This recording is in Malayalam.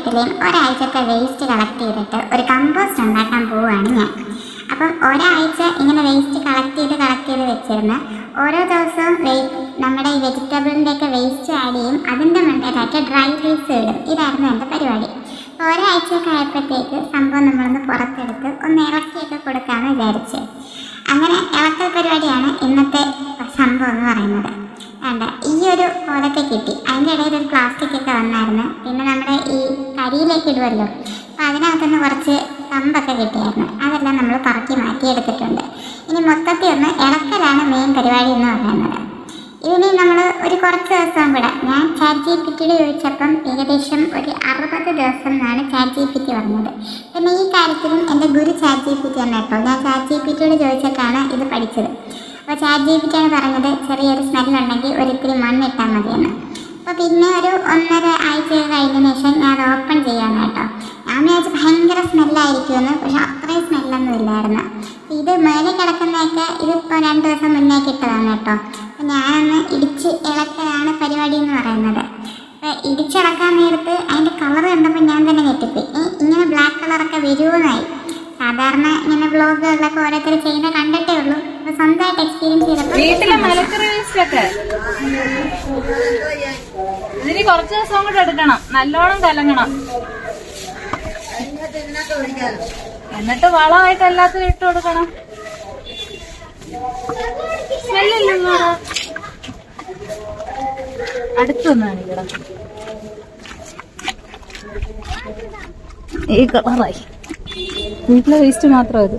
വീട്ടിലെയും ഒരാഴ്ചത്തെ വേസ്റ്റ് കളക്ട് ചെയ്തിട്ട് ഒരു കമ്പോസ്റ്റ് ഉണ്ടാക്കാൻ പോവുകയാണ് ഞാൻ. അപ്പം ഒരാഴ്ച ഇങ്ങനെ വേസ്റ്റ് കളക്ട് ചെയ്ത് വെച്ചിരുന്ന് ഓരോ ദിവസവും നമ്മുടെ ഈ വെജിറ്റബിളിൻ്റെയൊക്കെ വേസ്റ്റ് ആഡ് ചെയ്യും. അതിൻ്റെ മണ്ടയിലായിട്ട് ഡ്രൈ ലീവ്സ് ഇടും. ഇതായിരുന്നു എൻ്റെ പരിപാടി. അപ്പോൾ ഒരാഴ്ചയൊക്കെ ആയപ്പോഴത്തേക്ക് സംഭവം നമ്മളൊന്ന് പുറത്തെടുത്ത് ഒന്ന് ഇളക്കിയൊക്കെ കൊടുക്കാമെന്ന് വിചാരിച്ച് അങ്ങനെ ഇളക്കൽ പരിപാടിയാണ് ഇന്നത്തെ സംഭവം എന്ന് പറയുന്നത്. വേണ്ട ഈ ഒരു കോലത്തെ കിട്ടി. അതിൻ്റെ ഇടയിൽ ഒരു പ്ലാസ്റ്റിക് ഒക്കെ വന്നായിരുന്നു. പിന്നെ നമ്മുടെ ഈ കരിയിലേക്ക് ഇടുമല്ലോ, അപ്പോൾ അതിനകത്തുനിന്ന് കുറച്ച് കമ്പൊക്കെ കിട്ടിയായിരുന്നു. അതെല്ലാം നമ്മൾ പറക്കി മാറ്റിയെടുത്തിട്ടുണ്ട്. ഇനി മൊത്തത്തിൽ ഒന്ന് ഇളക്കലാണ് മെയിൻ പരിപാടി എന്ന് പറയുന്നത്. ഇതിന് നമ്മൾ ഒരു കുറച്ച് ദിവസം കൂടെ ഞാൻ ChatGPT ചോദിച്ചപ്പം ഏകദേശം ഒരു 60 ദിവസം എന്നാണ് ChatGPT പറഞ്ഞത്. പിന്നെ ഈ കാര്യത്തിലും എൻ്റെ ഗുരു ChatGPT തന്നെ കേട്ടോ. ഞാൻ ChatGPT ചോദിച്ചിട്ടാണ് ഇത് പഠിച്ചത്. അപ്പോൾ ChatGPT ആണ് പറഞ്ഞത് ചെറിയൊരു സ്മെല്ലുണ്ടെങ്കിൽ ഒരിത്തിരി മണ്ണിട്ടാൽ മതിയെന്ന്. അപ്പോൾ പിന്നെ ഒരു 1.5 ആഴ്ച കഴിഞ്ഞതിന് ശേഷം ഞാൻ അത് ഓപ്പൺ ചെയ്യാമെന്ന് കേട്ടോ. ഞാൻ വിചാരിച്ച് ഭയങ്കര സ്മെല്ലായിരിക്കുമെന്ന്. പക്ഷെ അത്രയും സ്മെല്ലൊന്നും ഇല്ലായിരുന്നു. ഇത് മേലെ കിടക്കുന്നതൊക്കെ ഇതിപ്പോൾ 2 ദിവസം മുന്നേ ഇട്ടതാണ് കേട്ടോ. അപ്പോൾ ഞാനൊന്ന് ഇടിച്ച് ഇളക്കലാണ് പരിപാടി എന്ന് പറയുന്നത്. അപ്പോൾ ഇടിച്ചിളക്കാൻ നേരത്ത് അതിൻ്റെ കളർ കണ്ടപ്പോൾ ഞാൻ തന്നെ ഞെട്ടിപ്പോയി. ഇങ്ങനെ ബ്ലാക്ക് കളറൊക്കെ വരുമെന്നായി. സാധാരണ ഇങ്ങനെ വ്ളോഗുകളിലൊക്കെ ഓരോരുത്തർ ചെയ്യുന്ന കണ്ടിട്ടേ ഉള്ളൂ. അപ്പോൾ സ്വന്തമായിട്ട് എക്സ്പീരിയൻസ് ചെയ്തപ്പോൾ ഇതിന് കുറച്ച് ദിവസം കൂടെ എടുക്കണം, നല്ലോണം കലങ്ങണം. എന്നിട്ട് വളമായിട്ട് എല്ലാത്തിനും ഇട്ട് കൊടുക്കണം. സ്മെല്ലല്ലോ അടുത്തൊന്നാണ് ഇവിടെ ഈ കളറായി. വീട്ടിലെ വേസ്റ്റ് മാത്രം ഇത്.